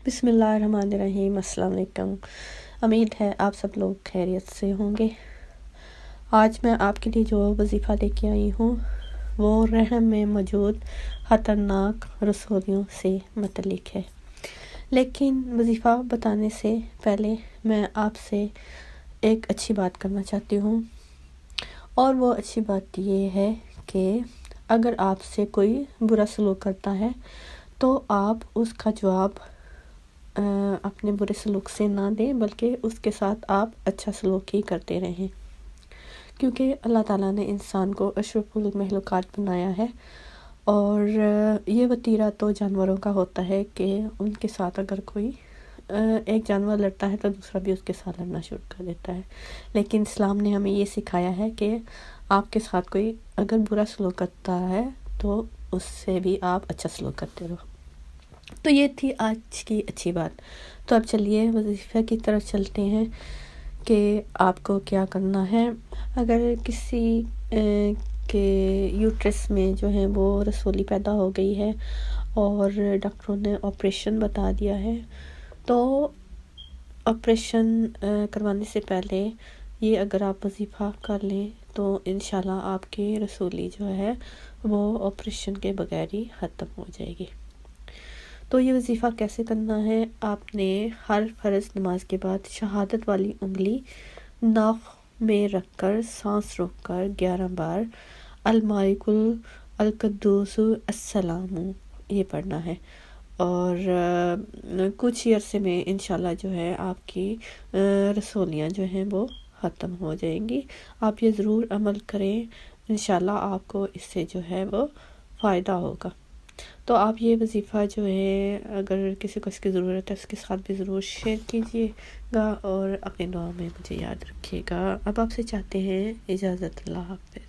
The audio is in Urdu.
بسم اللہ الرحمن الرحیم۔ السلام علیکم۔ امید ہے آپ سب لوگ خیریت سے ہوں گے۔ آج میں آپ کے لیے جو وظیفہ لے کے آئی ہوں وہ رحم میں موجود خطرناک رسولیوں سے متعلق ہے، لیکن وظیفہ بتانے سے پہلے میں آپ سے ایک اچھی بات کرنا چاہتی ہوں، اور وہ اچھی بات یہ ہے کہ اگر آپ سے کوئی برا سلوک کرتا ہے تو آپ اس کا جواب اپنے برے سلوک سے نہ دیں، بلکہ اس کے ساتھ آپ اچھا سلوک ہی کرتے رہیں، کیونکہ اللہ تعالیٰ نے انسان کو اشرف المخلوقات بنایا ہے، اور یہ وتیرہ تو جانوروں کا ہوتا ہے کہ ان کے ساتھ اگر کوئی ایک جانور لڑتا ہے تو دوسرا بھی اس کے ساتھ لڑنا شروع کر دیتا ہے، لیکن اسلام نے ہمیں یہ سکھایا ہے کہ آپ کے ساتھ کوئی اگر برا سلوک کرتا ہے تو اس سے بھی آپ اچھا سلوک کرتے رہو۔ تو یہ تھی آج کی اچھی بات۔ تو اب چلیے وظیفہ کی طرف چلتے ہیں کہ آپ کو کیا کرنا ہے۔ اگر کسی کے یوٹرس میں جو ہے وہ رسولی پیدا ہو گئی ہے اور ڈاکٹروں نے آپریشن بتا دیا ہے، تو آپریشن کروانے سے پہلے یہ اگر آپ وظیفہ کر لیں تو انشاءاللہ آپ کی رسولی جو ہے وہ آپریشن کے بغیر ہی ختم ہو جائے گی۔ تو یہ وظیفہ کیسے کرنا ہے؟ آپ نے ہر فرض نماز کے بعد شہادت والی انگلی ناک میں رکھ کر سانس روک کر 11 بار المالک القدوس السلام یہ پڑھنا ہے، اور کچھ ہی عرصے میں انشاءاللہ جو ہے آپ کی رسولیاں جو ہیں وہ ختم ہو جائیں گی۔ آپ یہ ضرور عمل کریں، انشاءاللہ آپ کو اس سے جو ہے وہ فائدہ ہوگا۔ تو آپ یہ وظیفہ جو ہے اگر کسی کو اس کی ضرورت ہے اس کے ساتھ بھی ضرور شیئر کیجیے گا، اور اپنے دعا میں مجھے یاد رکھیے گا۔ اب آپ سے چاہتے ہیں اجازت، اللہ حافظ۔